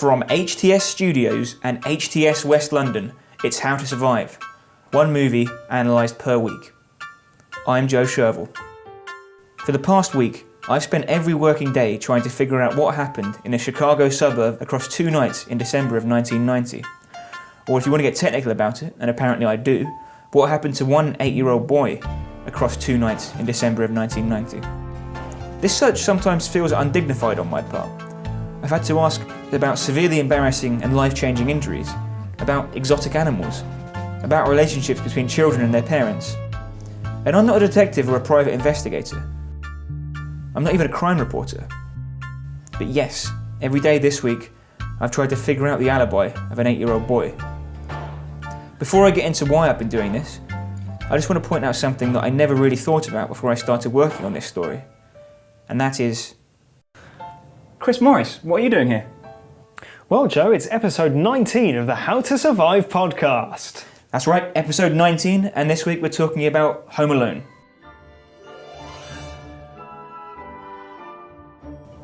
From HTS Studios and HTS West London, it's How to Survive. One movie analysed per week. I'm Joe Sherville. For the past week, I've spent every working day trying to figure out what happened in a Chicago suburb across 2 nights in December of 1990. Or if you want to get technical about it, and apparently I do, what happened to one 8-year-old boy across 2 nights in December of 1990. This search sometimes feels undignified on my part. I've had to ask about severely embarrassing and life-changing injuries, about exotic animals, about relationships between children and their parents. And I'm not a detective or a private investigator. I'm not even a crime reporter. But yes, every day this week, I've tried to figure out the alibi of an 8-year-old boy. Before I get into why I've been doing this, I just want to point out something that I never really thought about before I started working on this story. And that is... Chris Morris, what are you doing here? Well, Joe, it's episode 19 of the How to Survive podcast. That's right, episode 19, and this week we're talking about Home Alone.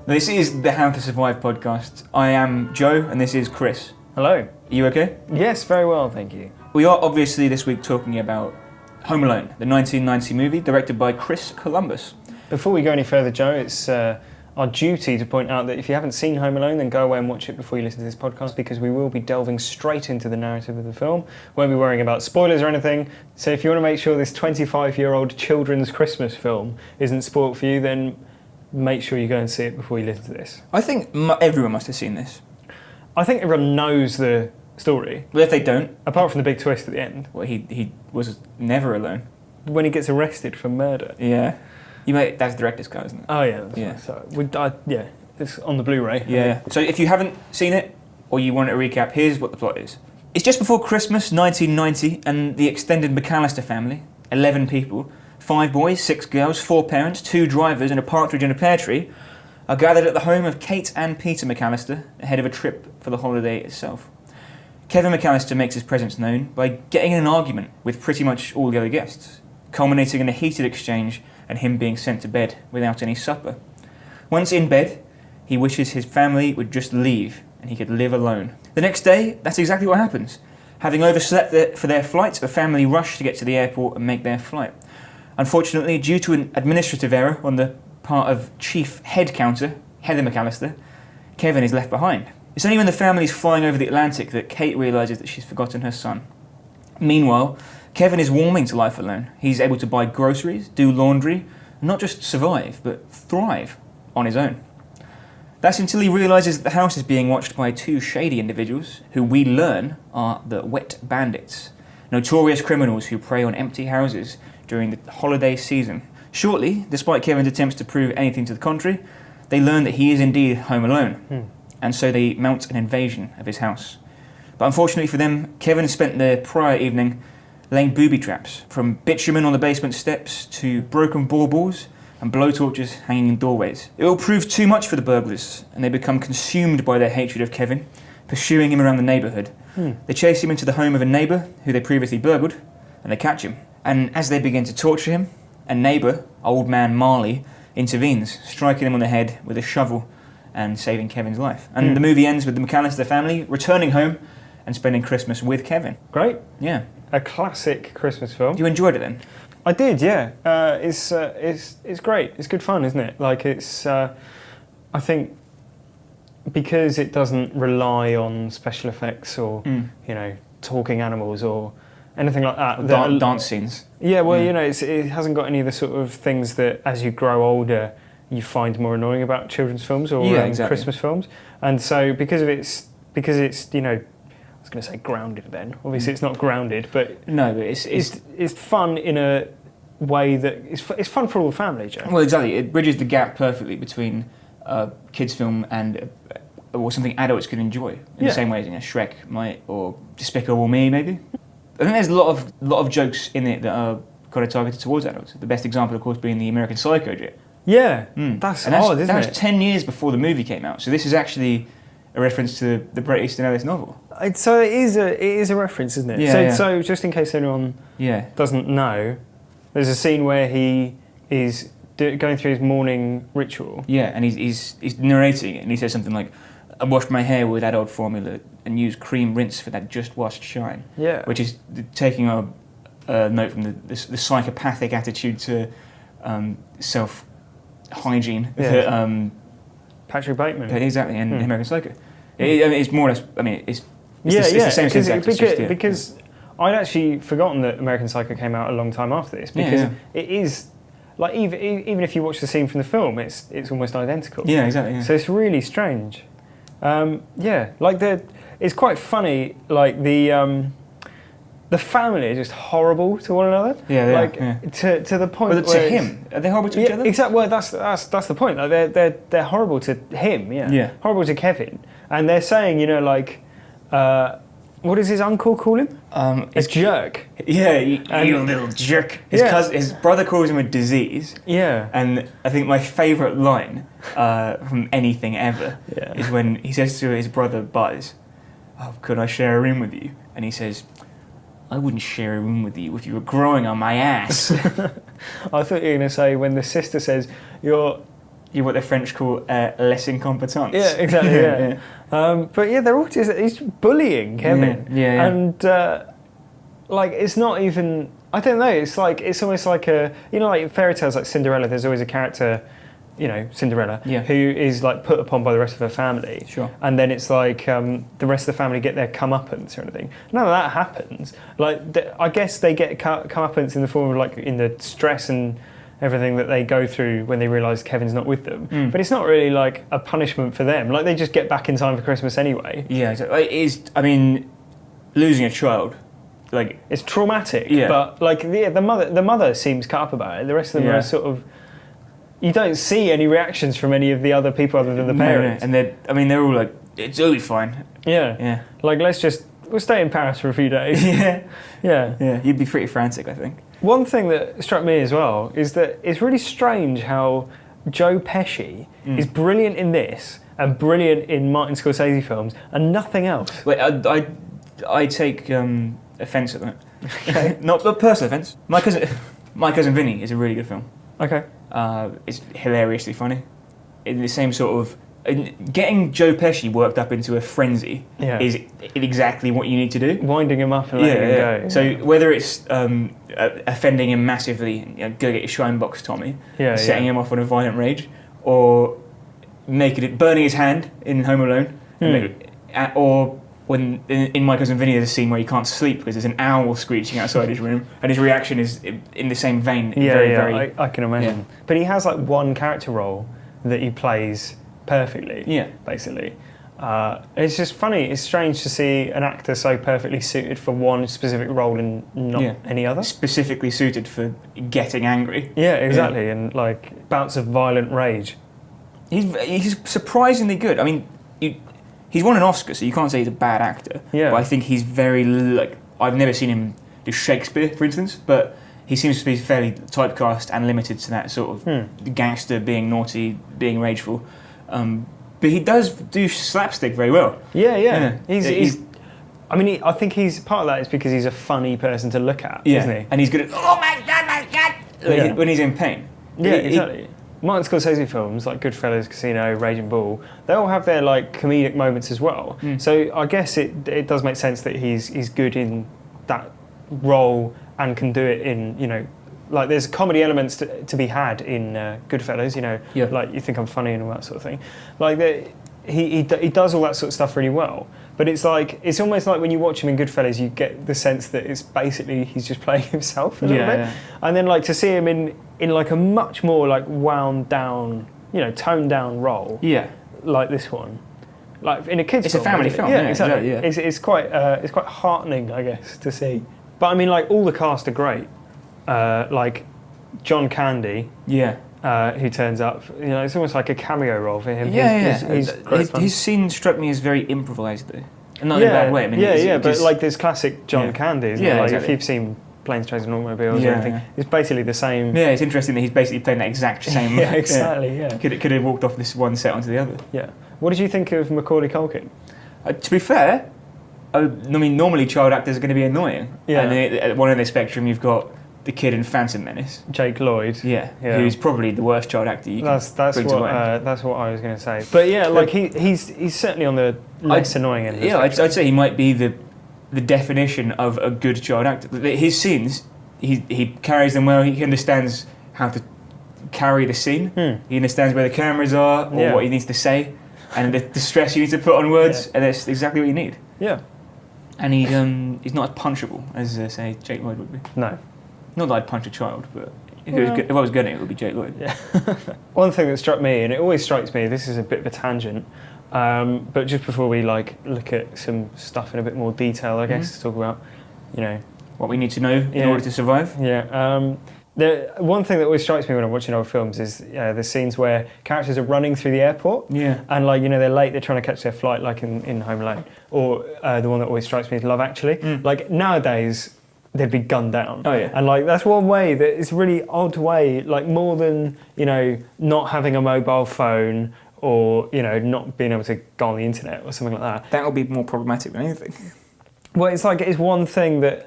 This is the How to Survive podcast. I am Joe, and this is Chris. Hello. Are you okay? Yes, very well, thank you. We are obviously this week talking about Home Alone, the 1990 movie directed by Chris Columbus. Before we go any further, Joe, it's our duty to point out that if you haven't seen Home Alone, then go away and watch it before you listen to this podcast, because we will be delving straight into the narrative of the film. Won't be worrying about spoilers or anything. So if you want to make sure this 25-year-old children's Christmas film isn't spoiled for you, then make sure you go and see it before you listen to this. I think everyone must have seen this. I think everyone knows the story. But if they don't... Apart from the big twist at the end. Well, he was never alone. When he gets arrested for murder. Yeah. That's the director's cut, isn't it? Oh yeah, that's right. So it's on the Blu-ray. Yeah. So if you haven't seen it, or you want a recap, here's what the plot is. It's just before Christmas, 1990, and the extended McCallister family, 11 people, 5 boys, 6 girls, 4 parents, 2 drivers, and a partridge in a pear tree, are gathered at the home of Kate and Peter McCallister ahead of a trip for the holiday itself. Kevin McCallister makes his presence known by getting in an argument with pretty much all the other guests, culminating in a heated exchange and him being sent to bed without any supper. Once in bed, he wishes his family would just leave and he could live alone. The next day, that's exactly what happens. Having overslept for their flight, the family rush to get to the airport and make their flight. Unfortunately, due to an administrative error on the part of Chief Head Counter, Heather McCallister, Kevin is left behind. It's only when the family's flying over the Atlantic that Kate realises that she's forgotten her son. Meanwhile, Kevin is warming to life alone. He's able to buy groceries, do laundry, and not just survive, but thrive on his own. That's until he realises that the house is being watched by 2 shady individuals, who we learn are the Wet Bandits, notorious criminals who prey on empty houses during the holiday season. Shortly, despite Kevin's attempts to prove anything to the contrary, they learn that he is indeed home alone, and so they mount an invasion of his house. But unfortunately for them, Kevin spent the prior evening laying booby traps, from bitumen on the basement steps to broken baubles and blowtorches hanging in doorways. It all proved too much for the burglars, and they become consumed by their hatred of Kevin, pursuing him around the neighbourhood. They chase him into the home of a neighbour who they previously burgled, and they catch him. And as they begin to torture him, a neighbour, old man Marley, intervenes, striking him on the head with a shovel and saving Kevin's life. And the movie ends with the McCallister family returning home and spending Christmas with Kevin. Great. Yeah. A classic Christmas film. You enjoyed it then? I did, yeah. It's great. It's good fun, isn't it? Like I think because it doesn't rely on special effects or talking animals or anything like that. Dance scenes. Yeah, well, it hasn't got any of the sort of things that as you grow older you find more annoying about children's films or exactly. Christmas films. And so because it's I was going to say grounded then. Obviously it's not grounded, but no, but it's fun in a way that it's fun for all the family, Joe. Well, exactly. It bridges the gap perfectly between a kids' film and or something adults can enjoy in the same way as Shrek might, or Despicable Me maybe. I think there's a lot of jokes in it that are kind of targeted towards adults. The best example, of course, being the American Psycho joke. Yeah, that's odd, isn't it? That was 10 years before the movie came out, so this is actually a reference to the Bret Easton Ellis novel. So it is a reference, isn't it? Yeah, so just in case anyone doesn't know, there's a scene where he is going through his morning ritual. Yeah, and he's narrating it, and he says something like, I washed my hair with that old formula and used cream rinse for that just washed shine. Yeah. Which is taking a note from the psychopathic attitude to self-hygiene. Yeah. Patrick Bateman. Exactly, in American Psycho. It's more or less, it's the same syntax. Because I'd actually forgotten that American Psycho came out a long time after this, because it is, like, even if you watch the scene from the film, it's almost identical. Yeah, exactly. Yeah. So it's really strange. It's quite funny, like the family are just horrible to one another. To the point. Well, to him, are they horrible to each other? Exactly. Well, that's the point. Like they're horrible to him. Yeah. Horrible to Kevin, and they're saying, what does his uncle call him? A jerk. Yeah, you little jerk. His brother calls him a disease. Yeah. And I think my favourite line from anything ever is when he says to his brother Buzz, "Oh, could I share a room with you?" And he says, "I wouldn't share a room with you if you were growing on my ass." I thought you were going to say when the sister says, "You're what the French call les incompetence." Yeah, exactly. Yeah. But they're all he's bullying Kevin. And it's not even. I don't know. It's almost like like fairy tales like Cinderella. There's always a character, Cinderella, who is like put upon by the rest of her family. Sure. And then it's like the rest of the family get their comeuppance or anything. None of that happens. Like I guess they get comeuppance in the form of like in the stress and everything that they go through when they realise Kevin's not with them. But it's not really like a punishment for them. Like they just get back in time for Christmas anyway. Yeah, it is. I mean, losing a child, like it's traumatic. Yeah. But like the mother seems cut up about it. The rest of them are sort of. You don't see any reactions from any of the other people other than the parents. No. And they're all like, it's all fine. Yeah. Yeah. Like we'll stay in Paris for a few days. Yeah. You'd be pretty frantic, I think. One thing that struck me as well is that it's really strange how Joe Pesci is brilliant in this and brilliant in Martin Scorsese films and nothing else. Wait, I take offence at that. Okay. Not personal offence. My cousin Vinny is a really good film. Okay. It's hilariously funny. In the same sort of getting Joe Pesci worked up into a frenzy is exactly what you need to do. Winding him up and letting him go. So whether it's offending him massively, go get your shine box, Tommy, setting him off on a violent rage, or burning his hand in Home Alone, or when in My Cousin Vinny there's a scene where he can't sleep because there's an owl screeching outside his room, and his reaction is in the same vein. Very, I can imagine. Yeah. But he has like one character role that he plays perfectly. Yeah, basically. It's just funny. It's strange to see an actor so perfectly suited for one specific role and not any other. Specifically suited for getting angry. Yeah, exactly, and like bouts of violent rage. He's surprisingly good. I mean, he's won an Oscar, so you can't say he's a bad actor. Yeah. But I think he's very I've never seen him do Shakespeare, for instance, but he seems to be fairly typecast and limited to that sort of gangster, being naughty, being rageful. But he does do slapstick very well. Yeah. I think he's part of that is because he's a funny person to look at, isn't he? And he's good at, oh my God, when he's in pain. Yeah, exactly. Martin Scorsese films like Goodfellas, Casino, Raging Bull, they all have their like comedic moments as well. So I guess it does make sense that he's good in that role and can do it in, like there's comedy elements to be had in Goodfellas, like You Think I'm Funny and all that sort of thing. Like he does all that sort of stuff really well. But it's almost like when you watch him in Goodfellas, you get the sense that it's basically he's just playing himself a little bit. And then like to see him in like a much more like wound down, toned down role. Yeah. Like this one. Like in a kids' film. It's a family film. Yeah, exactly. Yeah. It's quite heartening, I guess, to see. But I mean, like all the cast are great. Like John Candy. Yeah. Who turns up, it's almost like a cameo role for him. He's great fun. His scene struck me as very improvised, though. And not in a bad way. I mean, but like there's classic John Candy, isn't it? Like exactly. If you've seen Planes, Trains and Automobiles or anything, it's basically the same. Yeah, it's interesting that he's basically playing that exact same. Yeah, exactly, yeah. Could have walked off this one set onto the other. Yeah. What did you think of Macaulay Culkin? To be fair, I mean, normally child actors are going to be annoying. Yeah. And at one end of the spectrum, you've got the kid in Phantom Menace. Jake Lloyd. Yeah. Who's probably the worst child actor you can that's bring what to mind. that's what I was going to say. But yeah, like he's certainly on the less annoying end. I'd say he might be the definition of a good child actor. His scenes, he carries them well. He understands how to carry the scene. He understands where the cameras are or what he needs to say, and the stress you need to put on words, and that's exactly what you need. Yeah. And he's not as punchable as say Jake Lloyd would be. No. Not that I'd punch a child, but if I was going to, it would be Jake Lloyd. Yeah. One thing that struck me, and it always strikes me, this is a bit of a tangent, but just before we look at some stuff in a bit more detail, I guess, to talk about, what we need to know in order to survive. Yeah. The one thing that always strikes me when I'm watching old films is the scenes where characters are running through the airport. Yeah. And they're late, they're trying to catch their flight, like in Home Alone. Or the one that always strikes me is Love Actually. Like nowadays, they'd be gunned down. Oh yeah. And that's one way that it's a really odd way, more than, not having a mobile phone or, not being able to go on the internet or something like that. That would be more problematic than anything. Well, it's one thing that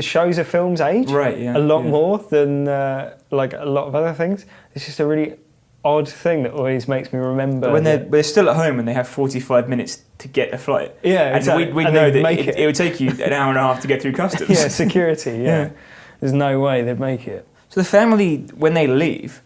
shows a film's age a lot more than a lot of other things. It's just a really odd thing that always makes me remember. When they're still at home and they have 45 minutes to get a flight. Yeah, exactly. And we'd know that it would take you an hour and a half to get through customs. Yeah, security, yeah. There's no way they'd make it. So the family, when they leave,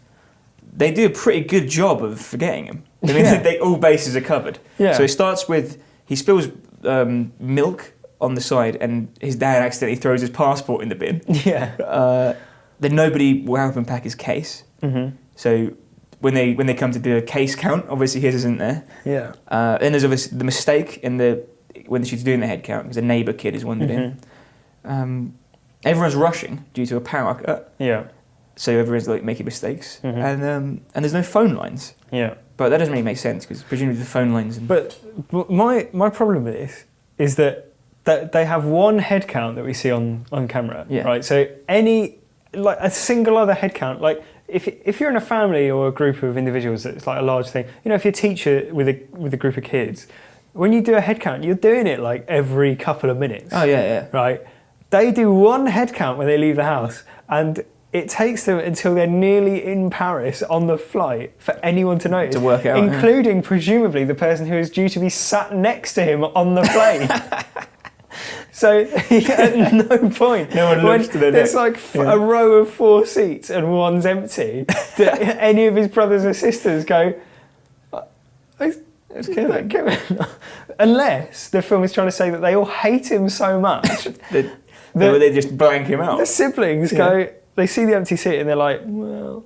they do a pretty good job of forgetting him. I mean, all bases are covered. Yeah. So it starts with, he spills milk on the side, and his dad accidentally throws his passport in the bin. Yeah. Then nobody will help him pack his case. Mm-hmm. So when they come to do a case count, obviously his isn't there. Yeah. Then there's obviously the mistake when she's doing the head count, because a neighbour kid is wandered in. Everyone's rushing due to a power cut. Yeah. So everyone's making mistakes, and there's no phone lines. Yeah. But that doesn't really make sense because presumably the phone lines. But my problem is that they have one head count that we see on camera, right? So a single other head count, if you're in a family or a group of individuals, it's a large thing. If you're a teacher with a group of kids, when you do a head count, you're doing it every couple of minutes. Oh yeah. Right. They do one head count when they leave the house, and it takes them until they're nearly in Paris on the flight for anyone to notice. To work out, including presumably the person who is due to be sat next to him on the plane. So at no point, no one looks to their neck. There's a row of 4 seats and one's empty, that any of his brothers or sisters go, it's Kevin. Unless the film is trying to say that they all hate him so much that they just blank him out. The siblings go, they see the empty seat and they're like, well,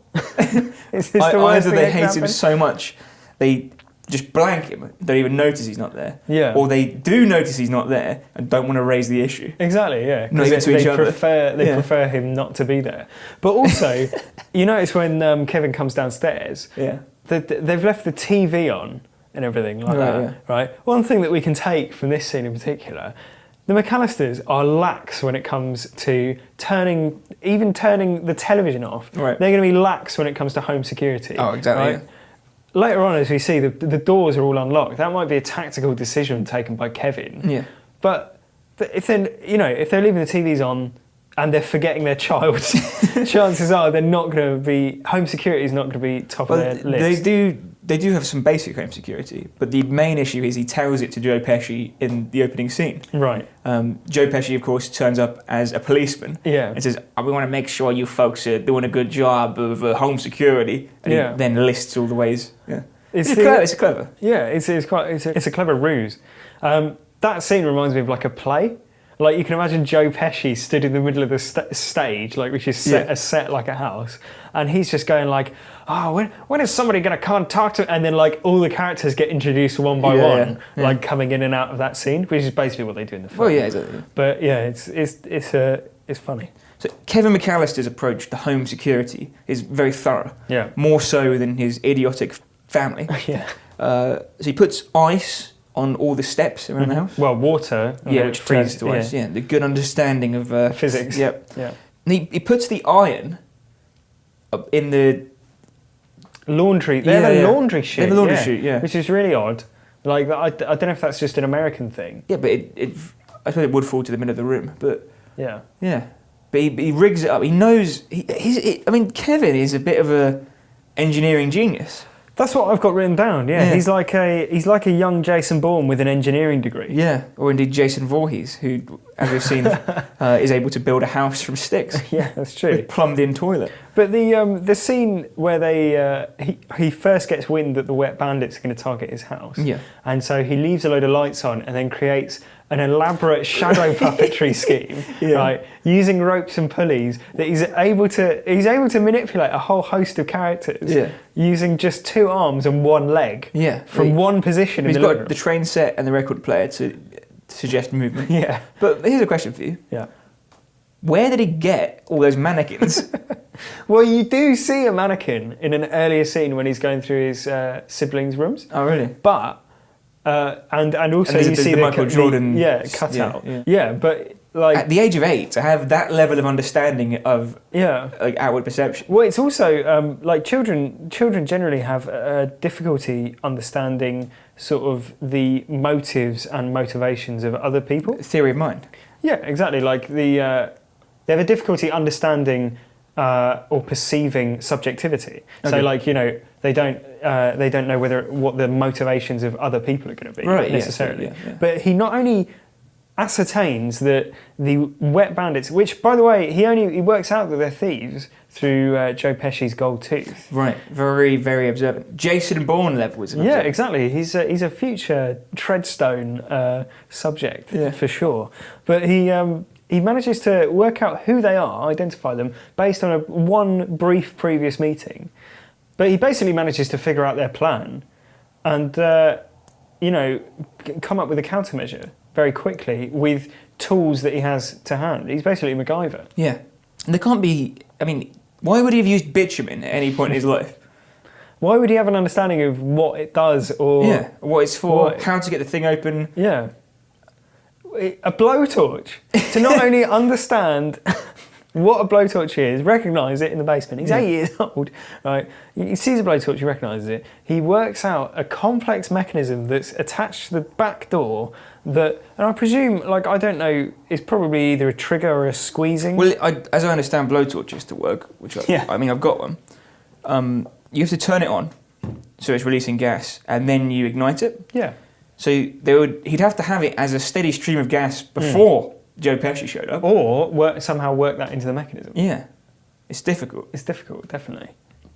is this the worst either thing they that hate can him happen? so much they just blank him, don't even notice he's not there. Yeah. Or they do notice he's not there and don't want to raise the issue. Exactly, yeah. Not even to each other. They prefer him not to be there. But also, you notice when Kevin comes downstairs, they've left the TV on and everything like that, right? One thing that we can take from this scene in particular, the McCallisters are lax when it comes to turning the television off. Right. They're going to be lax when it comes to home security. Oh, exactly. Right? Later on, as we see, the doors are all unlocked. That might be a tactical decision taken by Kevin. Yeah. But if they're leaving the TVs on and they're forgetting their child, chances are they're not going to be. Home security is not going to be top of their list. They do have some basic home security, but the main issue is he tells it to Joe Pesci in the opening scene. Right. Joe Pesci, of course, turns up as a policeman. Yeah. And says, "We want to make sure you folks are doing a good job of home security." And he then lists all the ways. Yeah. It's clever. Yeah, it's a clever ruse. That scene reminds me of a play. You can imagine Joe Pesci stood in the middle of the stage, which is a set like a house, and he's just going when is somebody going to come and talk to? And then all the characters get introduced one by one, coming in and out of that scene, which is basically what they do in the film. Well, yeah, exactly. But yeah, it's funny. So Kevin McCallister's approach to home security is very thorough. Yeah. More so than his idiotic family. Yeah. So he puts ice on all the steps around the house. Well, water. Which freezes to ice. Yeah, the good understanding of physics. Yep. Yeah. And he puts the iron in the laundry. They have a laundry chute. They have a laundry chute, yeah. Which is really odd. I don't know if that's just an American thing. Yeah, but I suppose it would fall to the middle of the room. But yeah. But but he rigs it up. He knows. I mean, Kevin is a bit of a engineering genius. That's what I've got written down. Yeah, he's like a young Jason Bourne with an engineering degree. Yeah, or indeed Jason Voorhees, who, as we've seen, is able to build a house from sticks. Yeah, that's true. With plumbed-in toilet. But the scene where he first gets wind that the wet bandits are going to target his house. Yeah. And so he leaves a load of lights on and then creates an elaborate shadow puppetry scheme, right, using ropes and pulleys that he's able to manipulate a whole host of characters using just 2 arms and 1 leg from one position in the living room. He's got the train set and the record player to suggest movement. Yeah. But here's a question for you. Yeah. Where did he get all those mannequins? Well, you do see a mannequin in an earlier scene when he's going through his siblings' rooms. Oh, really? But and also you see the Michael Jordan cutout. Yeah, but like at the age of 8 to have that level of understanding of like outward perception. Well, it's also like children generally have difficulty understanding sort of the motives and motivations of other people. Theory of mind. Yeah, exactly. Like they have a difficulty understanding or perceiving subjectivity. Okay. So, like, you know, they don't know what the motivations of other people are going to be necessarily. But he not only ascertains that the wet bandits, which, by the way, he works out that they're thieves through Joe Pesci's gold tooth. Right, very, very observant. Jason Bourne levels. Yeah, exactly. He's a future Treadstone subject for sure. But he manages to work out who they are, identify them, based on one brief previous meeting. But he basically manages to figure out their plan and, come up with a countermeasure very quickly with tools that he has to hand. He's basically MacGyver. Yeah. And there can't be... I mean, why would he have used bitumen at any point in his life? Why would he have an understanding of what it does or... Yeah, what it's for, how to get the thing open. Yeah. A blowtorch. To not only understand what a blowtorch is, recognise it in the basement. He's 8 years old, right? He sees a blowtorch, he recognises it. He works out a complex mechanism that's attached to the back door that, and I presume, like, I don't know, is probably either a trigger or a squeezing. Well, as I understand blowtorches to work, which I mean, I've got one, you have to turn it on, so it's releasing gas, and then you ignite it. Yeah. So he'd have to have it as a steady stream of gas before Joe Pesci showed up. Or somehow work that into the mechanism. Yeah. It's difficult. It's difficult, definitely.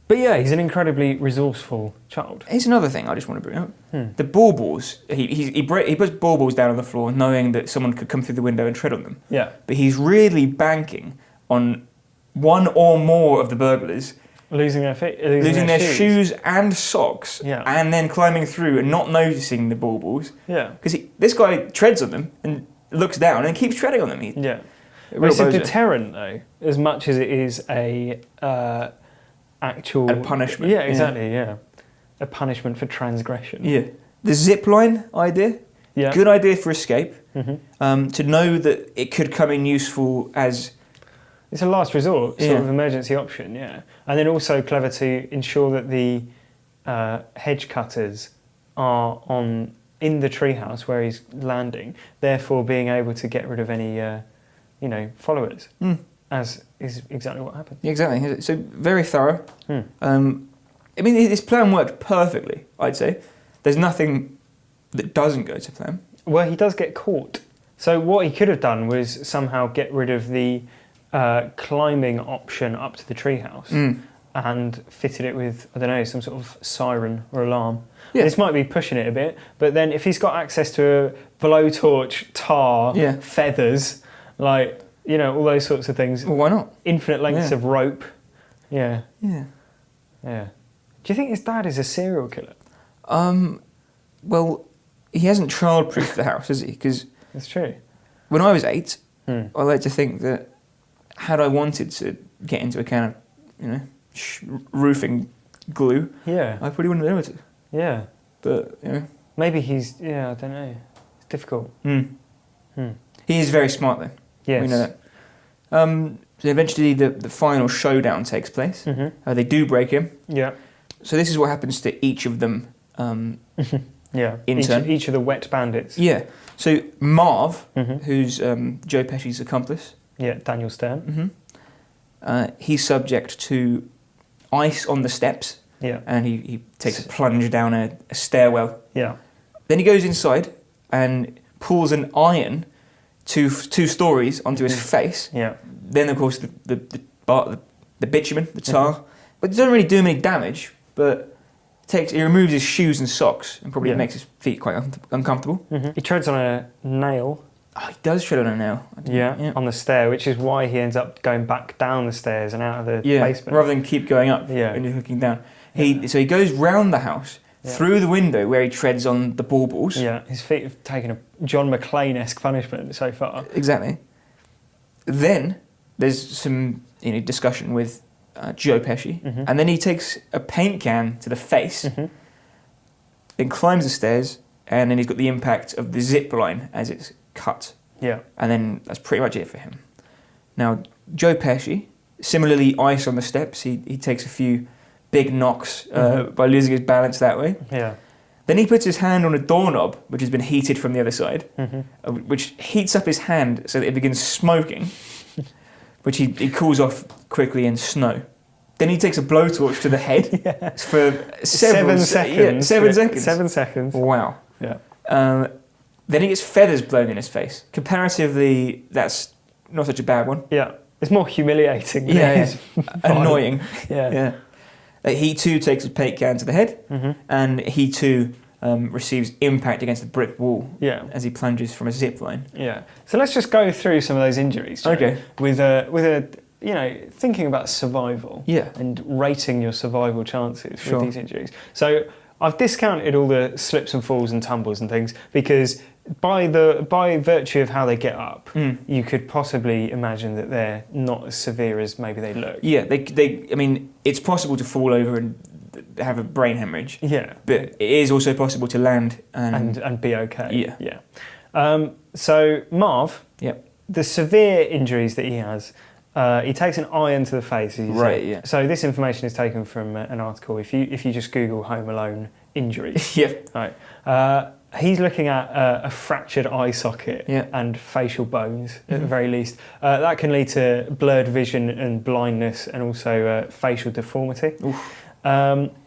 But yeah, he's an incredibly resourceful child. Here's another thing I just want to bring up. The baubles, he puts baubles down on the floor knowing that someone could come through the window and tread on them. Yeah. But he's really banking on one or more of the burglars losing their shoes and socks, and then climbing through and not noticing the baubles. Yeah. Because this guy treads on them and looks down and keeps treading on them. It's a deterrent, though, as much as it is a actual... A punishment. Yeah, exactly, yeah. A punishment for transgression. Yeah. The zip line idea, good idea for escape. To know that it could come in useful as... It's a last resort, sort of emergency option, yeah. And then also clever to ensure that the hedge cutters are in the treehouse where he's landing, therefore being able to get rid of any, followers, as is exactly what happened. Exactly. So very thorough. I mean, this plan worked perfectly, I'd say. There's nothing that doesn't go to plan. Well, he does get caught. So what he could have done was somehow get rid of the climbing option up to the treehouse and fitted it with, I don't know, some sort of siren or alarm. Yeah. This might be pushing it a bit, but then if he's got access to a blowtorch, tar, feathers, like, all those sorts of things. Well, why not? Infinite lengths of rope. Yeah. Yeah. Yeah. Do you think his dad is a serial killer? Well, he hasn't child-proofed the house, has he? Because that's true. When I was 8, I like to think that had I wanted to get into a can of, roofing glue, I probably wouldn't have been able to. Yeah. But, maybe he's, I don't know. It's difficult. He is very smart, though. Yes. We know that. So eventually the final showdown takes place. They do break him. Yeah. So this is what happens to each of them in turn. Each of the wet bandits. Yeah. So Marv, who's Joe Pesci's accomplice, Yeah, Daniel Stern. He's subject to ice on the steps. Yeah. And he takes a plunge down a stairwell. Yeah. Then he goes inside and pulls an iron 2 stories onto his face. Yeah. Then, of course, the bitumen, the tar. But it doesn't really do him any damage, but he removes his shoes and socks and probably makes his feet quite uncomfortable. He treads on a nail. Oh, he does tread on a nail. Yeah, on the stair, which is why he ends up going back down the stairs and out of the basement. Rather than keep going up when you're looking down. So he goes round the house, through the window where he treads on the baubles. Yeah, his feet have taken a John McClane-esque punishment so far. Exactly. Then there's some discussion with Joe Pesci, and then he takes a paint can to the face, then climbs the stairs, and then he's got the impact of the zip line as it's cut. Yeah. And then that's pretty much it for him. Now, Joe Pesci, similarly ice on the steps, he takes a few big knocks by losing his balance that way. Yeah. Then he puts his hand on a doorknob, which has been heated from the other side, which heats up his hand so that it begins smoking, which he cools off quickly in snow. Then he takes a blowtorch to the head for 7 seconds. 7 seconds. 7 seconds. Wow. Yeah. Then he gets feathers blown in his face. Comparatively, that's not such a bad one. Yeah. It's more humiliating than it is annoying. Yeah. He too takes a paint can to the head, and he too receives impact against the brick wall as he plunges from a zip line. Yeah. So let's just go through some of those injuries. Joe, okay. With a thinking about survival. Yeah. And rating your survival chances with these injuries. So I've discounted all the slips and falls and tumbles and things because by virtue of how they get up, you could possibly imagine that they're not as severe as maybe they look. Yeah, I mean, it's possible to fall over and have a brain hemorrhage. Yeah. But it is also possible to land and be okay. Yeah. Yeah. So Marv, the severe injuries that he has, he takes an iron to the face. Right. Yeah. So this information is taken from an article. If you just Google Home Alone injuries. Right. He's looking at a fractured eye socket and facial bones at the very least. That can lead to blurred vision and blindness and also facial deformity.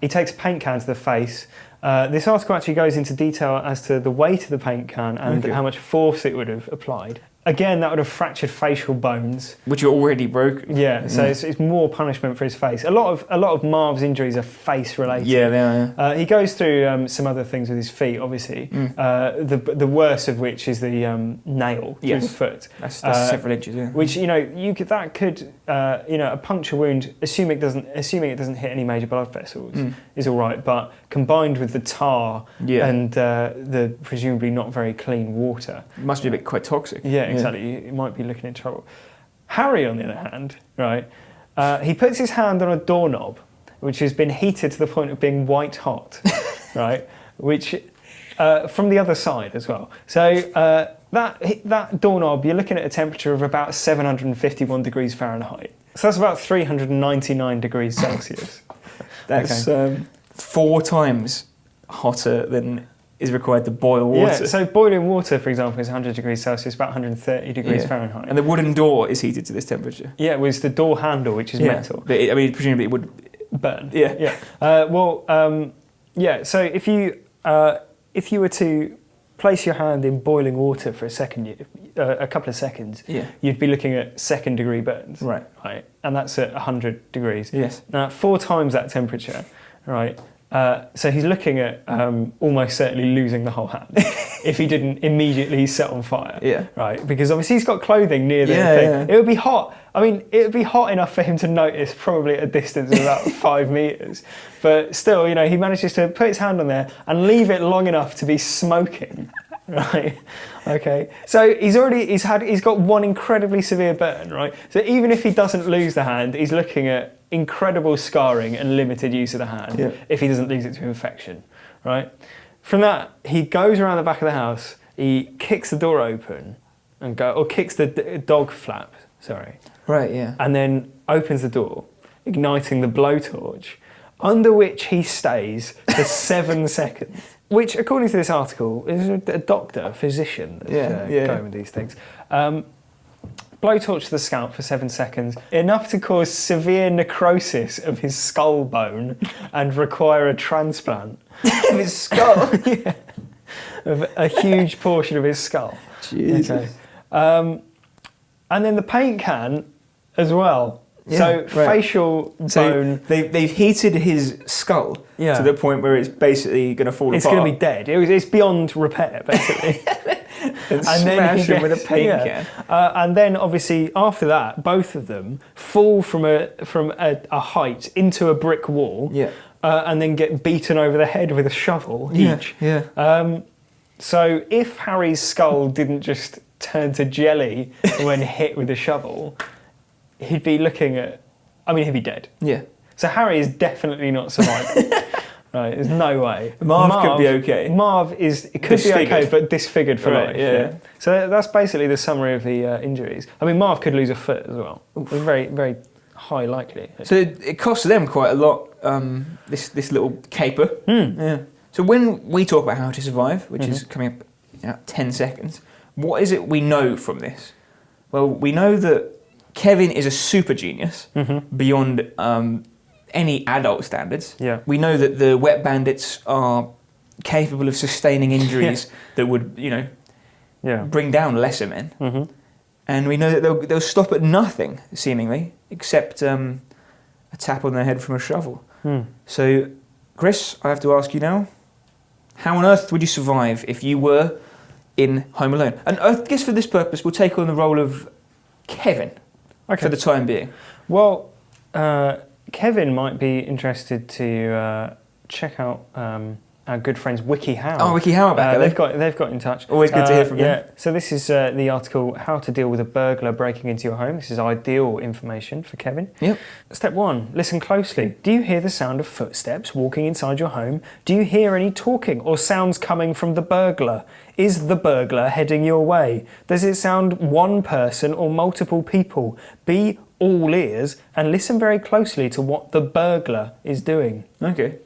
He takes a paint can to the face. This article actually goes into detail as to the weight of the paint can and how much force it would have applied. Again, that would have fractured facial bones, which are already broken. Yeah, so it's more punishment for his face. A lot of Marv's injuries are face related. Yeah, they are. Yeah. He goes through some other things with his feet, obviously. The worst of which is the nail through the foot. That's several inches. Yeah. Which a puncture wound, assuming it doesn't hit any major blood vessels, is all right. But combined with the tar and the presumably not very clean water, it must be a bit quite toxic. Yeah. Exactly, you might be looking in trouble. Harry, on the other hand, right, he puts his hand on a doorknob, which has been heated to the point of being white hot, right, which from the other side as well. So that doorknob, you're looking at a temperature of about 751 degrees Fahrenheit. So that's about 399 degrees Celsius. That's 4 times hotter than is required to boil water. Yeah, so boiling water, for example, is 100 degrees Celsius, about 130 degrees Fahrenheit. And the wooden door is heated to this temperature. Yeah, it was the door handle, which is metal. But presumably it would burn. Yeah. So if you were to place your hand in boiling water for a couple of seconds, you'd be looking at 2nd degree burns. Right. And that's at 100 degrees. Yes. Now, 4 times that temperature, right? So he's looking at almost certainly losing the whole hand if he didn't immediately set on fire. Yeah. Right. Because obviously he's got clothing near the thing. Yeah. It would be hot. I mean, it would be hot enough for him to notice, probably at a distance of about 5 meters. But still, he manages to put his hand on there and leave it long enough to be smoking. Right. Okay. So he's got one incredibly severe burn. Right. So even if he doesn't lose the hand, he's looking at incredible scarring and limited use of the hand if he doesn't lose it to infection, right? From that, he goes around the back of the house, he kicks the door open kicks the dog flap, Right, yeah. and then opens the door, igniting the blowtorch, under which he stays for 7 seconds, which, according to this article, is a doctor, a physician that's going with these things. blowtorch to the scalp for 7 seconds, enough to cause severe necrosis of his skull bone and require a transplant. Of his skull? Yeah. Of a huge portion of his skull. Jesus. Okay. And then the paint can as well. Yeah, So right. facial bone. They've heated his skull to the point where it's basically going to fall It's apart. going to be dead. It's beyond repair, basically. and smash him with a paint can. And then obviously after that, both of them fall from a height into a brick wall. Yeah. And then get beaten over the head with a shovel each. Yeah. So if Harry's skull didn't just turn to jelly when hit with a shovel, he'd be looking at... I mean, he'd be dead. Yeah. So Harry is definitely not surviving. Right, there's no way. Marv could be okay. Marv could be okay, but disfigured for life. Yeah. So that's basically the summary of the injuries. I mean, Marv could lose a foot as well. Very, very high likelihood. So it costs them quite a lot, this little caper. Yeah. So when we talk about how to survive, which is coming up in 10 seconds, what is it we know from this? Well, we know that Kevin is a super genius beyond any adult standards. Yeah. We know that the wet bandits are capable of sustaining injuries that would, bring down lesser men. And we know that they'll stop at nothing, seemingly, except a tap on their head from a shovel. So, Chris, I have to ask you now, how on earth would you survive if you were in Home Alone? And I guess for this purpose, we'll take on the role of Kevin for the time being. Well, Kevin might be interested to check out our good friends WikiHow. Oh, WikiHow back there. They've got in touch. Always good to hear from them. So this is the article, How to Deal with a Burglar Breaking into Your Home. This is ideal information for Kevin. Yep. Step 1, listen closely. Do you hear the sound of footsteps walking inside your home? Do you hear any talking or sounds coming from the burglar? Is the burglar heading your way? Does it sound one person or multiple people? Be all ears and listen very closely to what the burglar is doing. Okay.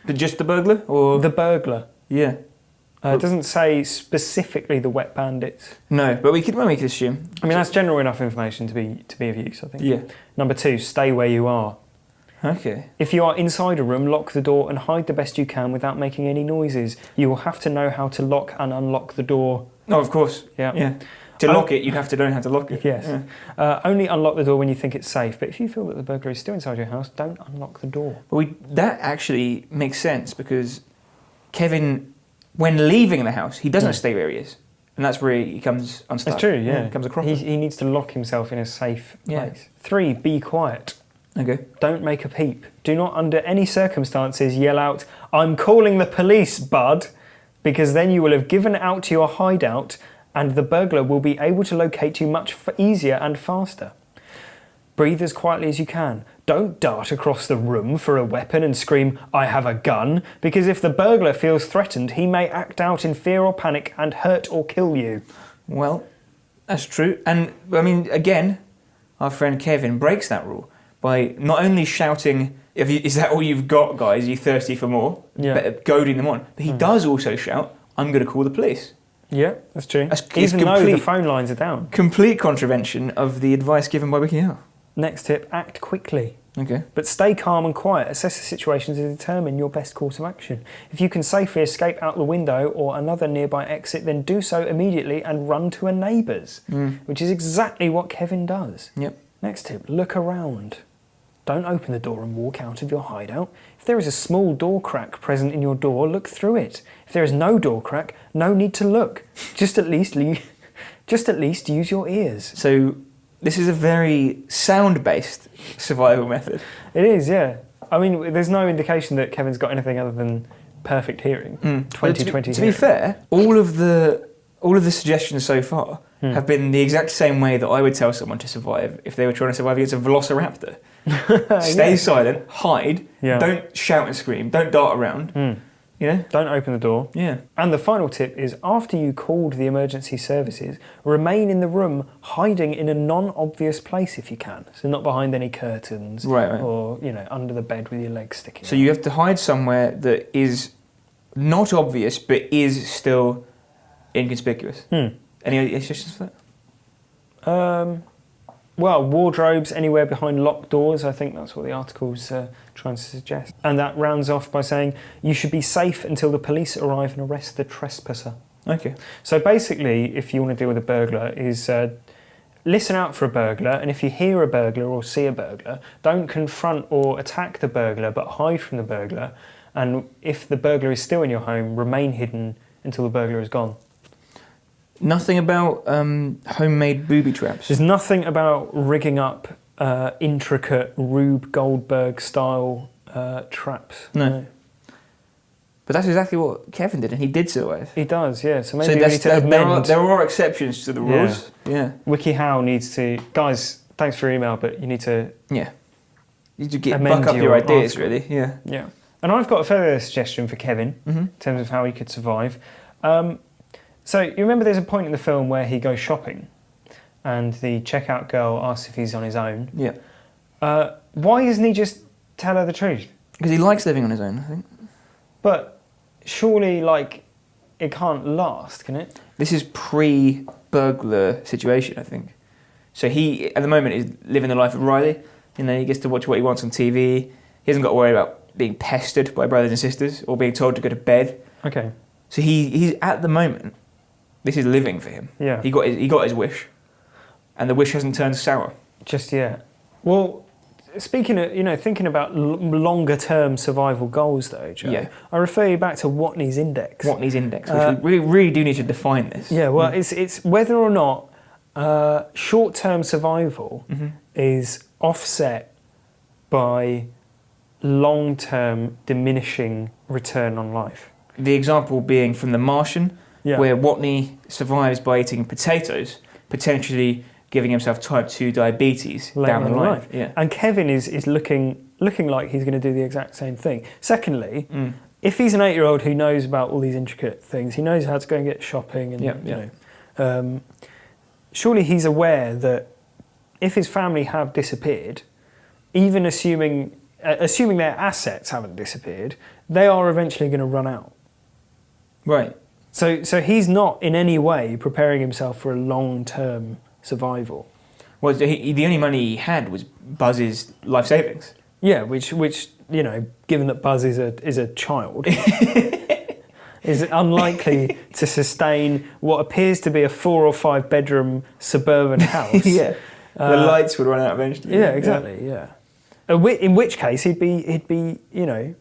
Just the burglar? Or the burglar. Yeah. It doesn't say specifically the wet bandits. No, but we could assume. I mean, that's general enough information to be of use, I think. Yeah. Number 2, stay where you are. Okay. If you are inside a room, lock the door and hide the best you can without making any noises. You will have to know how to lock and unlock the door. Oh, of course. Yeah. To lock it, you have to know how to lock it. Yes. Yeah. Only unlock the door when you think it's safe. But if you feel that the burglar is still inside your house, don't unlock the door. But that actually makes sense because Kevin, when leaving the house, he doesn't stay where he is. And that's where he comes unstuck. That's true, yeah. He comes across. He needs to lock himself in a safe place. Yeah. 3, be quiet. Okay. Don't make a peep. Do not under any circumstances yell out, "I'm calling the police, bud," because then you will have given out your hideout and the burglar will be able to locate you much easier and faster. Breathe as quietly as you can. Don't dart across the room for a weapon and scream, "I have a gun," because if the burglar feels threatened, he may act out in fear or panic and hurt or kill you. Well, that's true. And, I mean, again, our friend Kevin breaks that rule by not only shouting, "Is that all you've got, guys? Are you thirsty for more?" But goading them on. But he does also shout, "I'm going to call the police." Yeah, that's true. Even though the phone lines are down. Complete contravention of the advice given by WikiHow. Next tip, act quickly. Okay. But stay calm and quiet. Assess the situation to determine your best course of action. If you can safely escape out the window or another nearby exit, then do so immediately and run to a neighbour's, which is exactly what Kevin does. Yep. Next tip, look around. Don't open the door and walk out of your hideout. If there is a small door crack present in your door, look through it. If there is no door crack, no need to look. Just at least use your ears. So this is a very sound-based survival method. It is, yeah. I mean, there's no indication that Kevin's got anything other than perfect hearing. 20/20 To be fair, all of the suggestions so far have been the exact same way that I would tell someone to survive if they were trying to survive against a velociraptor. Stay silent, hide, don't shout and scream, don't dart around. Don't open the door. Yeah. And the final tip is, after you called the emergency services, remain in the room hiding in a non-obvious place if you can. So not behind any curtains or, under the bed with your legs sticking So out. you have to hide somewhere that is not obvious but is still inconspicuous. Any suggestions for that? wardrobes anywhere behind locked doors. I think that's what the article's trying to suggest. And that rounds off by saying, you should be safe until the police arrive and arrest the trespasser. Okay. So basically, if you want to deal with a burglar, is listen out for a burglar, and if you hear a burglar or see a burglar, don't confront or attack the burglar, but hide from the burglar. And if the burglar is still in your home, remain hidden until the burglar is gone. Nothing about homemade booby traps. There's nothing about rigging up intricate Rube Goldberg style traps. No. But that's exactly what Kevin did, and he did survive. He does, yeah. So maybe we need to amend. There are exceptions to the rules. Yeah. WikiHow needs to... Guys, thanks for your email, but you need to... Yeah. You need to buck up your ideas, really. Yeah. Yeah. And I've got a further suggestion for Kevin in terms of how he could survive. So you remember there's a point in the film where he goes shopping and the checkout girl asks if he's on his own. Yeah. Why doesn't he just tell her the truth? Because he likes living on his own, I think. But surely, like, it can't last, can it? This is pre-burglar situation, I think. So he, at the moment, is living the life of Riley. You know, he gets to watch what he wants on TV. He hasn't got to worry about being pestered by brothers and sisters or being told to go to bed. Okay. So he's at the moment, this is living for him. Yeah. He got his wish, and the wish hasn't turned sour. Just yet. Well, speaking of, thinking about longer term survival goals, though, Joe, I refer you back to Watney's Index. Watney's Index, which we really do need to define this. Yeah, well, it's whether or not short term survival is offset by long term diminishing return on life. The example being from The Martian, where Watney survives by eating potatoes, potentially giving himself type 2 diabetes down the line. Yeah. And Kevin is looking like he's going to do the exact same thing. Secondly, if he's an 8-year-old who knows about all these intricate things, he knows how to go and get shopping, and surely he's aware that if his family have disappeared, even assuming their assets haven't disappeared, they are eventually going to run out. Right. So he's not in any way preparing himself for a long-term survival. Well, the only money he had was Buzz's life savings. Yeah, which given that Buzz is a child, is unlikely to sustain what appears to be a 4 or 5 bedroom suburban house. Yeah, the lights would run out eventually. Yeah, exactly. Yeah. In which case he'd be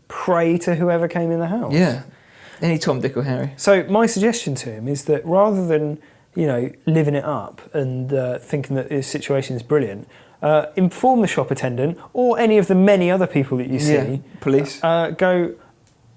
prey to whoever came in the house. Yeah, any Tom, Dick or Harry. So my suggestion to him is that rather than living it up and thinking that this situation is brilliant, inform the shop attendant or any of the many other people that you see. Police. Go,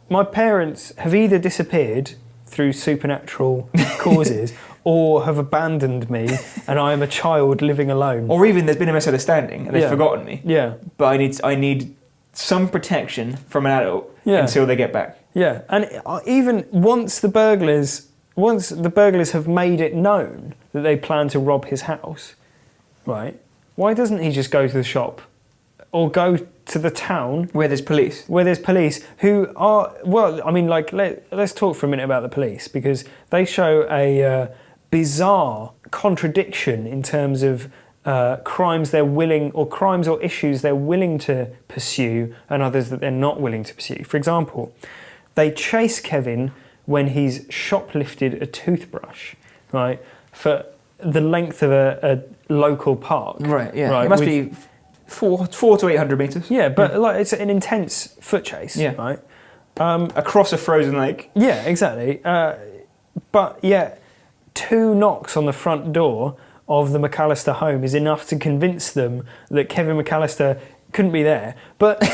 my parents have either disappeared through supernatural causes or have abandoned me and I am a child living alone. Or even there's been a misunderstanding and they've forgotten me. Yeah. But I need some protection from an adult until they get back. Yeah, and even once the burglars have made it known that they plan to rob his house, right? Why doesn't he just go to the shop or go to the town where there's police? Where there's police who are, let's talk for a minute about the police, because they show a bizarre contradiction in terms of crimes or issues they're willing to pursue and others that they're not willing to pursue. For example, they chase Kevin when he's shoplifted a toothbrush, right, for the length of a local park. Right, yeah. Right, it must be 400 to 800 metres. Yeah, but it's an intense foot chase, right? Across a frozen lake. Yeah, exactly. But yet, 2 knocks on the front door of the McCallister home is enough to convince them that Kevin McCallister couldn't be there. But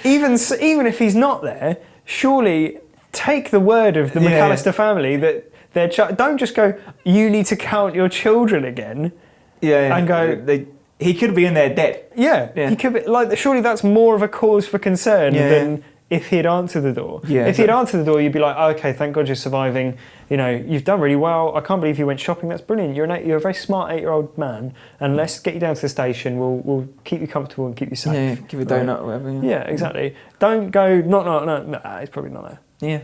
even if he's not there, surely take the word of the McCallister family that their don't just go, you need to count your children again. Yeah. And go, he could be in there dead. Yeah. He could be, surely that's more of a cause for concern than if he had answered the door. Yeah, if he had answered the door, you'd be like, oh, okay, thank God you're surviving. You've done really well. I can't believe you went shopping. That's brilliant. You're a very smart 8-year-old man. And let's get you down to the station. We'll keep you comfortable and keep you safe. Yeah, give you a donut or whatever. Yeah, exactly. Don't go, no, he's probably not there. Yeah.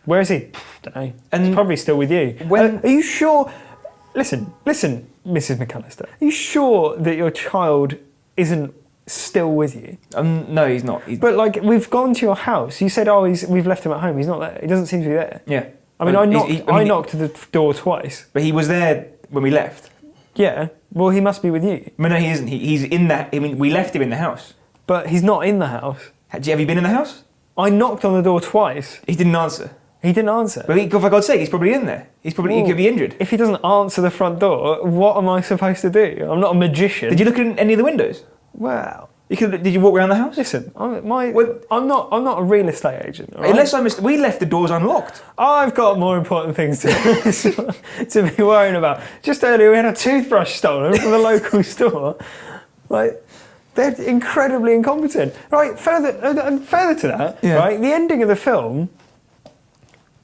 Where is he? Don't know. And he's probably still with you. Are you sure? Listen, Mrs. McCallister. Are you sure that your child isn't still with you? No, he's not. But like, we've gone to your house. You said, we've left him at home. He's not there. He doesn't seem to be there. Yeah. I mean, I knocked the door twice. But he was there when we left. Yeah. Well, he must be with you. No, he isn't. He's in that. I mean, we left him in the house. But he's not in the house. Have you been in the house? I knocked on the door twice. He didn't answer. He didn't answer. But for God's sake, he's probably in there. He could be injured. If he doesn't answer the front door, what am I supposed to do? I'm not a magician. Did you look in any of the windows? Well, did you walk around the house? listen, I'm not a real estate agent. Right? Unless we left the doors unlocked. I've got more important things to be worrying about. Just earlier, we had a toothbrush stolen from the local store. Like, they're incredibly incompetent. Right, further to that, right, the ending of the film,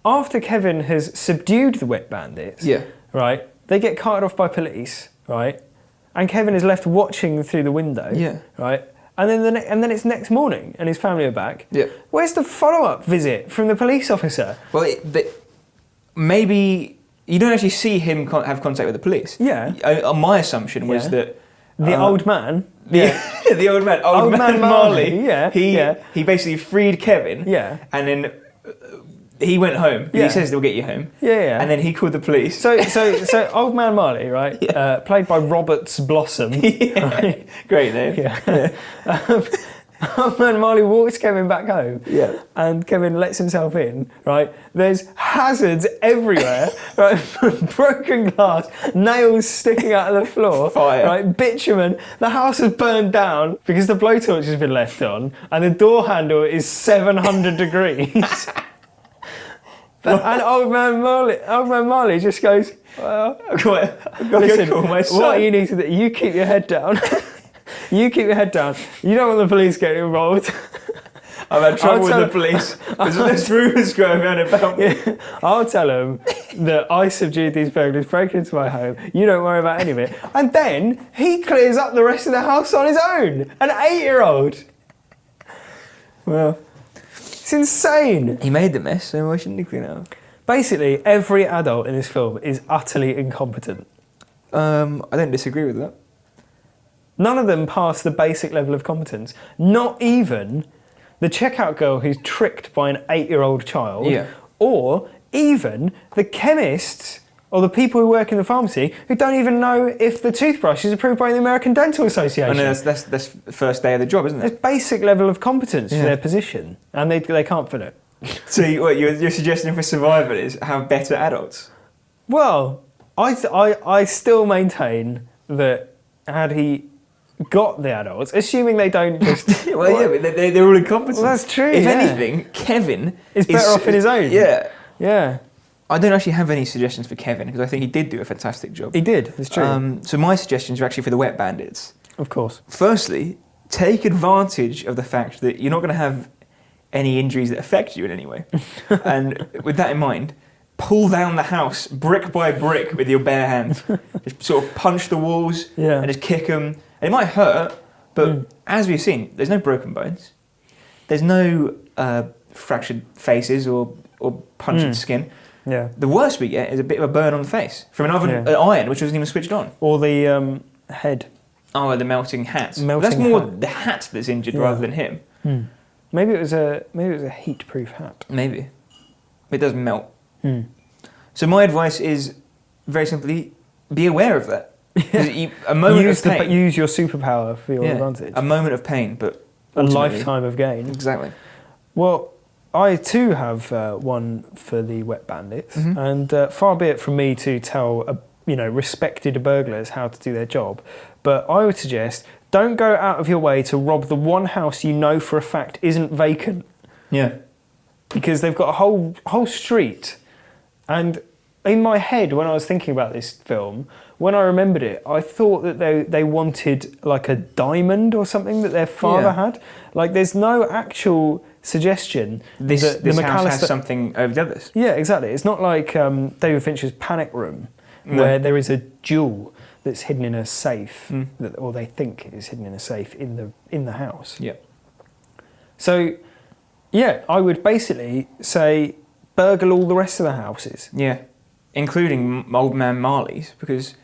after Kevin has subdued the wet bandits, right, they get carted off by police, right, and Kevin is left watching through the window, right, and then it's next morning and his family are back. Yeah. Where's the follow-up visit from the police officer? Well, maybe you don't actually see him have contact with the police. Yeah. My assumption was that the old man. Yeah, the old man. Old man Marley. Yeah. He basically freed Kevin. Yeah. And then he went home. Yeah. He says they'll get you home. Yeah. And then he called the police. So old man Marley, right? Yeah. Played by Roberts Blossom. Right? Great name. Yeah. Old man Marley walks Kevin back home. Yeah. And Kevin lets himself in. Right. There's hazards everywhere. Right. Broken glass, nails sticking out of the floor. Fire. Right. Bitumen. The house is burned down because the blowtorch has been left on, and the door handle is 700 degrees. And old man Marley just goes, well, listen, what you need to do, you keep your head down. You keep your head down. You don't want the police getting involved. I've had trouble with the police. There's rumours going around about me. Yeah, I'll tell them that I subdued these burglars, breaking into my home. You don't worry about any of it. And then he clears up the rest of the house on his own. An 8-year-old. Well, it's insane. He made the mess, so why shouldn't he clean it up? Basically, every adult in this film is utterly incompetent. I don't disagree with that. None of them pass the basic level of competence. Not even the checkout girl who's tricked by an 8-year-old child, or even the chemists or the people who work in the pharmacy who don't even know if the toothbrush is approved by the American Dental Association. I know, that's the first day of the job, isn't it? It's basic level of competence for their position, and they can't fill it. So your suggestion for survival is have better adults? Well, I still maintain that had he got the adults, assuming they don't just... but they're all incompetent. Well, that's true, If anything, Kevin is better off in his own. Yeah. Yeah. I don't actually have any suggestions for Kevin, because I think he did do a fantastic job. He did, it's true. So my suggestions are actually for the wet bandits. Of course. Firstly, take advantage of the fact that you're not going to have any injuries that affect you in any way. And with that in mind, pull down the house brick by brick with your bare hands. Just sort of punch the walls and just kick them. And it might hurt, but as we've seen, there's no broken bones. There's no fractured faces or punctured skin. Yeah. The worst we get is a bit of a burn on the face from an oven, an iron, which wasn't even switched on. Or the head. Oh, the melting hat. That's more the hat that's injured rather than him. Maybe it was a heat-proof hat. Maybe. It does melt. So my advice is, very simply, be aware of that. A moment of pain. Use your superpower for your advantage. A moment of pain, but a lifetime of gain. Exactly. Well, I too have one for the wet bandits, and far be it from me to tell respected burglars how to do their job, but I would suggest don't go out of your way to rob the one house you know for a fact isn't vacant. Yeah. Because they've got a whole street, and in my head when I was thinking about this film, when I remembered it, I thought that they wanted like a diamond or something that their father had. Like there's no actual suggestion this the house has something over the others. Yeah, exactly. It's not like David Fincher's Panic Room, where there is a jewel that's hidden in a safe, or they think is hidden in a safe in the house. Yeah. So, I would basically say burgle all the rest of the houses. Yeah. including old man Marley's, because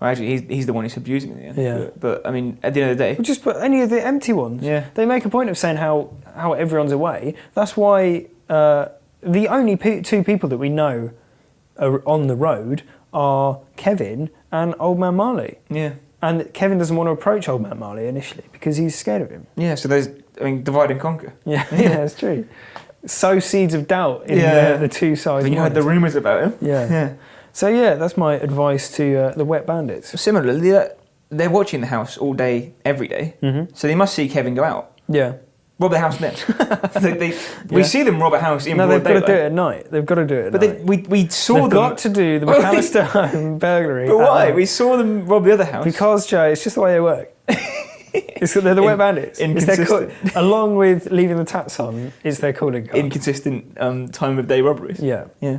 well, actually he's the one who's abusing it in the end. Yeah. But I mean, at the end of the day, Well, just put any of the empty ones. Yeah. They make a point of saying how everyone's away. That's why the only two people that we know are on the road are Kevin and Old Man Marley. yeah, And Kevin doesn't want to approach Old Man Marley initially because he's scared of him. yeah. So there's, I mean, divide and conquer. Yeah, yeah, that's true. Sow seeds of doubt in the two sides. Then you heard the rumours about him. Yeah. Yeah. So yeah, that's my advice to the Wet Bandits. Similarly, they're watching the house all day, every day. Mm-hmm. So they must see Kevin go out. Yeah. Rob the house next. We see them rob a house in No, broad they've got to daylight. do it at night. They've got to do it at But night. we saw They've them. got to do the McCallister home burglary. But at why? night. We saw them rob the other house. Because, Joe, it's just the way they work. They're the Wet Bandits. It's their Inconsistent. along with leaving the taps on, it's their calling card. Inconsistent time of day robberies. Yeah. Yeah.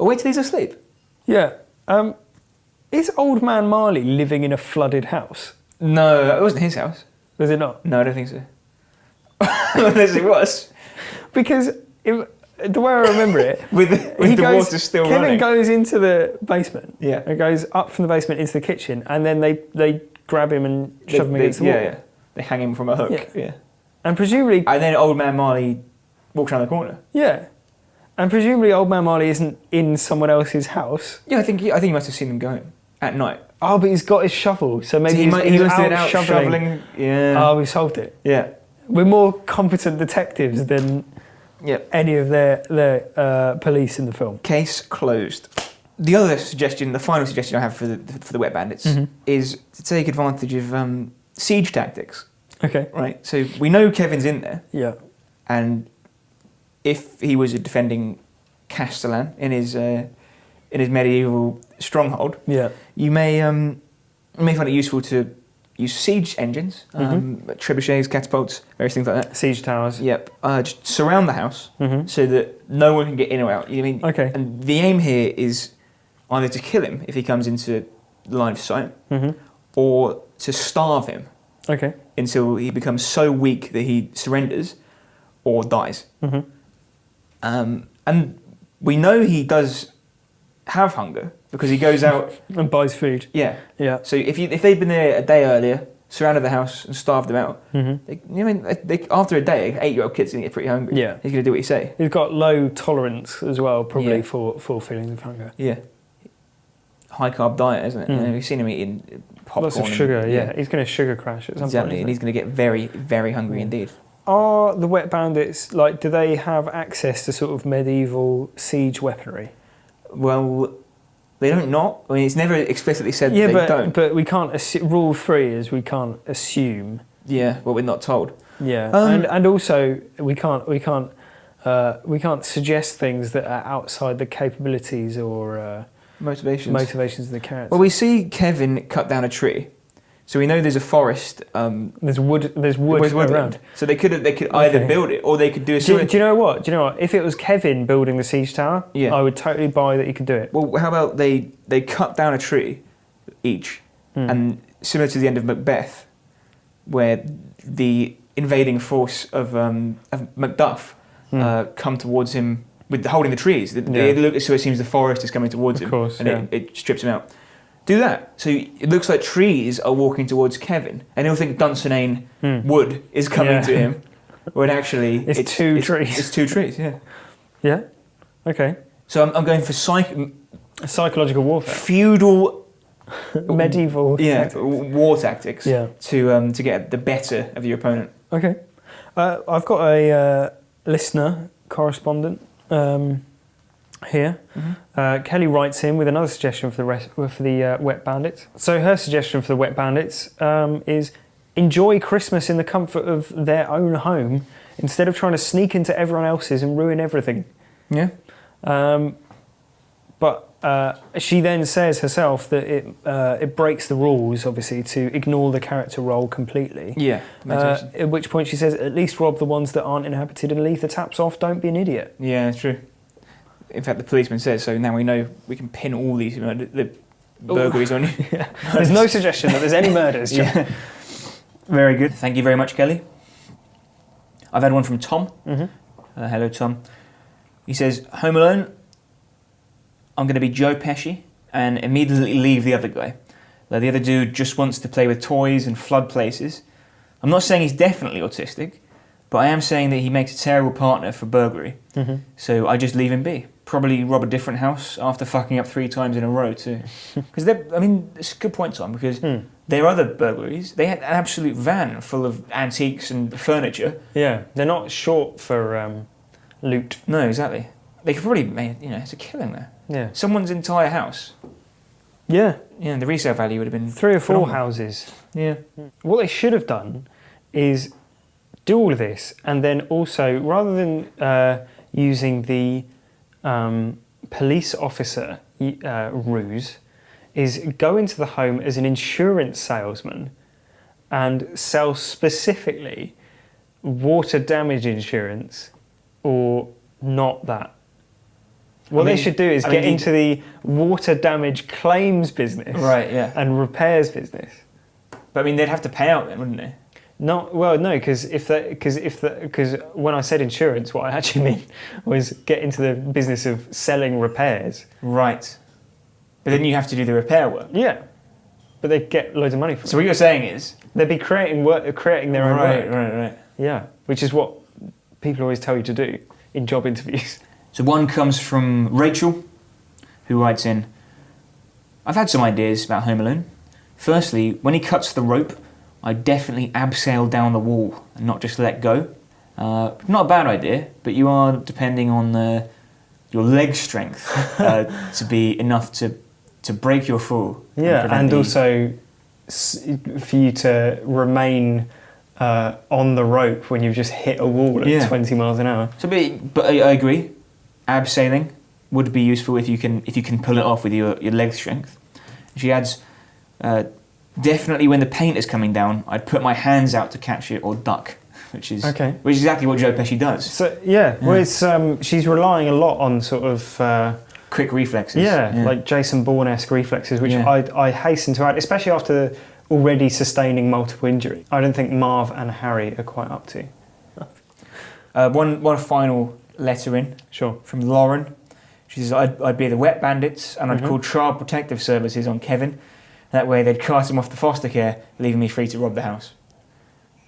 Oh, wait till he's asleep. Yeah. Is Old Man Marley living in a flooded house? No, it wasn't his house. Was it not? No, I don't think so. Unless it was. Because the way I remember it, With the water still Kevin running. goes into the basement. Yeah. It goes up from the basement into the kitchen, and then they grab him and shove him against the wall. Yeah. They hang him from a hook. Yeah. And presumably, And then Old Man Marley walks around the corner. yeah. And presumably, Old Man Marley isn't in someone else's house. Yeah, I think he must have seen them going at night. Oh, but he's got his shovel, so maybe So he's must have been out shoveling. Yeah. Oh, we solved it. Yeah. We're more competent detectives than Yep. any of their police in the film. Case closed. The other suggestion, the final suggestion I have for the Wet Bandits, Mm-hmm. is to take advantage of siege tactics. Okay. Right. So we know Kevin's in there, Yeah. and if he was defending Castellan in his medieval stronghold, Yeah. you may find it useful to use siege engines, trebuchets, catapults, various things like that. Siege towers. Yep. Just surround the house Mm-hmm. so that no one can get in or out. You mean? Okay. And the aim here is either to kill him if he comes into the line of sight, Mm-hmm. or to starve him Okay. until he becomes so weak that he surrenders or dies. Mm-hmm. And we know he does have hunger because he goes out. And buys food. Yeah. Yeah. So if they'd been there a day earlier, surrounded the house and starved them out, Mm-hmm. after a day, an 8-year-old kid's gonna get pretty hungry. Yeah. He's gonna do what you say. He's got low tolerance as well, probably Yeah. for feelings of hunger. Yeah. High carb diet, isn't it? Mm. You know, we've seen him eating popcorn. Lots of sugar, yeah. He's going to sugar crash at some Exactly, point. and he's going to get very, very hungry indeed. Are the Wet Bandits, do they have access to sort of medieval siege weaponry? Well, they don't not. I mean, it's never explicitly said Yeah, they don't. but we can't rule 3 is we can't assume. Yeah, well, we're not told. Yeah, Um, and also we can't suggest things that are outside the capabilities or Motivations. motivations of the character. Well, we see Kevin cut down a tree, so we know there's a forest. There's wood woodland. around. So they could either Okay. build it or they could do a Do sort you know what? If it was Kevin building the siege tower, Yeah. I would totally buy that he could do it. Well, how about they cut down a tree each, and similar to the end of Macbeth, where the invading force of Macduff come towards him with holding the trees. So it seems the forest is coming towards him, course, and yeah. it strips him out. Do that. So it looks like trees are walking towards Kevin, and he'll think Dunsinane wood is coming Yeah. to him, when actually It's two trees. It's 2 trees, yeah. Yeah. Okay. So I'm going for Psychological warfare. feudal, Medieval. tactics. war tactics Yeah. to get the better of your opponent. Okay. I've got a listener correspondent here. Kelly writes in with another suggestion for the Wet Bandits. So her suggestion for the Wet Bandits is enjoy Christmas in the comfort of their own home instead of trying to sneak into everyone else's and ruin everything. Yeah. But she then says herself that it breaks the rules, obviously, to ignore the character role completely. Yeah. At which point she says, at least rob the ones that aren't inhabited and leave the taps off. Don't be an idiot. Yeah, it's true. In fact, the policeman says so. Now we know we can pin all these the burglaries on you. Yeah. There's no suggestion that there's any murders. Yeah. Very good. Thank you very much, Kelly. I've had one from Tom. Mm-hmm. Hello, Tom. He says, Home Alone. I'm going to be Joe Pesci and immediately leave the other guy. The other dude just wants to play with toys and flood places. I'm not saying he's definitely autistic, but I am saying that he makes a terrible partner for burglary. So I just leave him be. Probably rob a different house after fucking up 3 times in a row too. Because it's a good point, Tom, because their other burglaries, they had an absolute van full of antiques and furniture. Yeah, they're not short for loot. No, exactly. They could probably make, it's a killing there. Yeah. Someone's entire house. Yeah. Yeah, the resale value would have been 3 or 4 phenomenal. houses. Yeah. What they should have done is do all of this, and then also, rather than using the police officer ruse, is go into the home as an insurance salesman and sell specifically water damage insurance or not that. What they should do is get into the water damage claims business, Right, yeah. and repairs business. But they'd have to pay out then, wouldn't they? No, because when I said insurance, what I actually mean was get into the business of selling repairs. Right. But then you have to do the repair work. Yeah, but they get loads of money for it. So what you're saying is... They'd be creating their own work. Right. Yeah, which is what people always tell you to do in job interviews. So one comes from Rachel, who writes in, I've had some ideas about Home Alone. Firstly, when he cuts the rope, I definitely abseil down the wall and not just let go. Not a bad idea, but you are depending on your leg strength to be enough to break your fall. Yeah, and also for you to remain on the rope when you've just hit a wall at 20 miles an hour. So, but I agree. Abseiling would be useful if you can pull it off with your leg strength. She adds, definitely when the paint is coming down, I'd put my hands out to catch it or duck, which is exactly what Joe Pesci does. So well, it's she's relying a lot on sort of quick reflexes. Like Jason Bourne-esque reflexes, which I hasten to add, especially after already sustaining multiple injury. I don't think Marv and Harry are quite up to. One final letter in. Sure. From Lauren. She says, I'd be the Wet Bandits and I'd call Child Protective Services on Kevin. That way they'd cast him off to foster care, leaving me free to rob the house.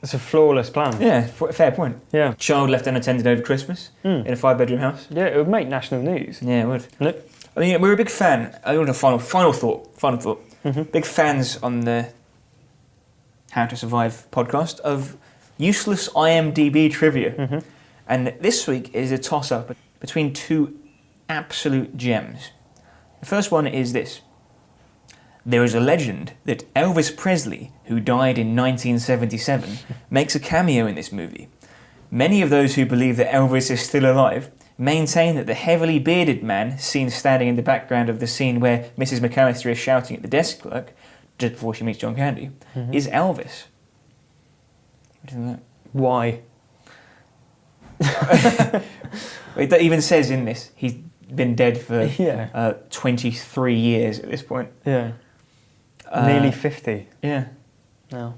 It's a flawless plan. Yeah, fair point. Yeah. Child left unattended over Christmas in a 5-bedroom house. Yeah, it would make national news. Yeah, it would. Look. We're a big fan. I want a final thought. Big fans on the How to Survive podcast of useless IMDb trivia. And this week is a toss-up between 2 absolute gems. The first one is this. There is a legend that Elvis Presley, who died in 1977, makes a cameo in this movie. Many of those who believe that Elvis is still alive maintain that the heavily bearded man seen standing in the background of the scene where Mrs. McCallister is shouting at the desk clerk just before she meets John Candy is Elvis. What do you think of that? Why? It even says in this he's been dead for 23 years at this point. Yeah. Nearly 50. Yeah. No.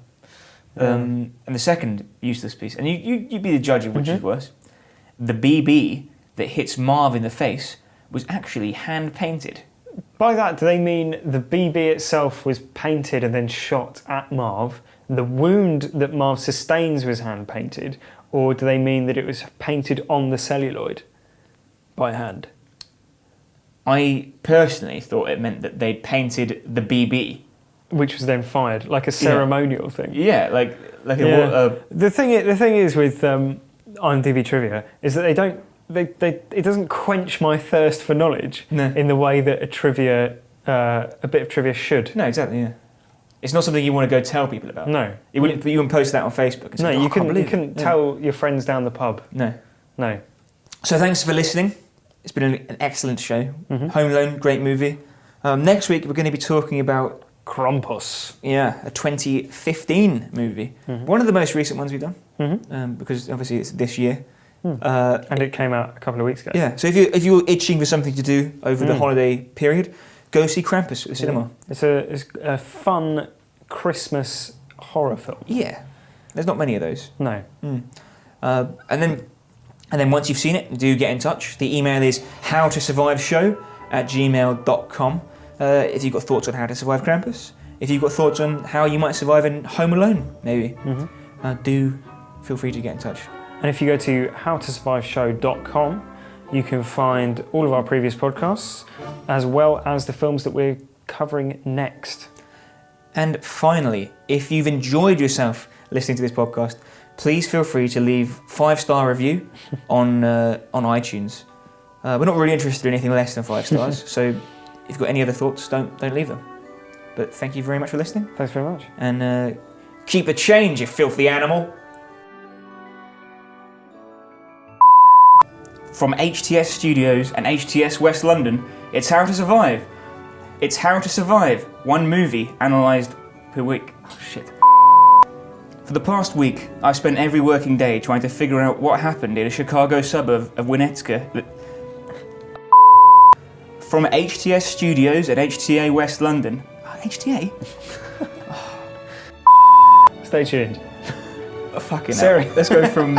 And the second useless piece, and you'd be the judge of which is worse. The BB that hits Marv in the face was actually hand painted. By that, do they mean the BB itself was painted and then shot at Marv? The wound that Marv sustains was hand painted, or do they mean that it was painted on the celluloid by hand? I personally thought it meant that they'd painted the BB, which was then fired, like a ceremonial thing. Yeah, like the thing is with IMDb trivia is that it doesn't quench my thirst for knowledge in the way that a bit of trivia should. No, exactly. Yeah, it's not something you want to go tell people about. No, you wouldn't post that on Facebook. And say, you couldn't tell your friends down the pub. No. So thanks for listening. It's been an excellent show. Home Alone, great movie. Next week we're going to be talking about Krampus. Yeah, a 2015 movie. One of the most recent ones we've done, because obviously it's this year. And it came out a couple of weeks ago. Yeah, so if you're itching for something to do over the holiday period, go see Krampus at the cinema. It's a fun Christmas horror film. Yeah, there's not many of those. No. And then once you've seen it, do get in touch. The email is howtosurviveshow @gmail.com. If you've got thoughts on how to survive Krampus, if you've got thoughts on how you might survive in Home Alone, maybe, do feel free to get in touch. And if you go to howtosurviveshow.com, you can find all of our previous podcasts, as well as the films that we're covering next. And finally, if you've enjoyed yourself listening to this podcast, please feel free to leave 5-star review on iTunes. We're not really interested in anything less than 5 stars, so if you've got any other thoughts, don't leave them. But thank you very much for listening. Thanks very much. And keep the change, you filthy animal. From HTS Studios and HTS West London, it's How to Survive. It's How to Survive, one movie analysed per week. Oh shit. For the past week, I've spent every working day trying to figure out what happened in a Chicago suburb of Winnetka. From HTS Studios at HTA West London. HTA? Stay tuned. Oh, fucking Sorry. hell. Let's go from...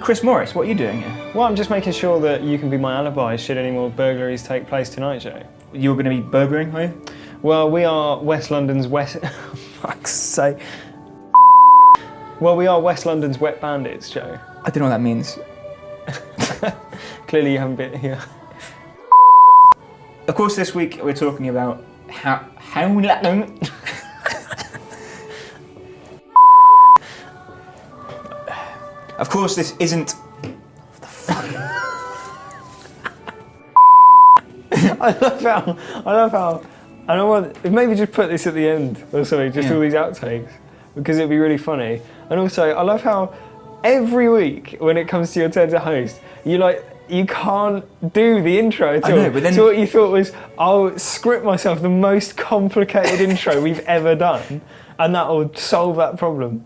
Chris Morris, what are you doing here? Well, I'm just making sure that you can be my alibi should any more burglaries take place tonight, Joe. You're going to be burglaring, are you? Well, we are West London's fuck's sake. Well, we are West London's wet bandits, Joe. I don't know what that means. Clearly you haven't been here. Of course, this week we're talking about how Of course, this isn't... What the fuck? I love how... I don't want... Maybe just put this at the end or something, just all these outtakes, because it'd be really funny. And also, I love how every week when it comes to your turn to host, you can't do the intro at all. I know, but then... So what you thought was, I'll script myself the most complicated intro we've ever done, and that will solve that problem.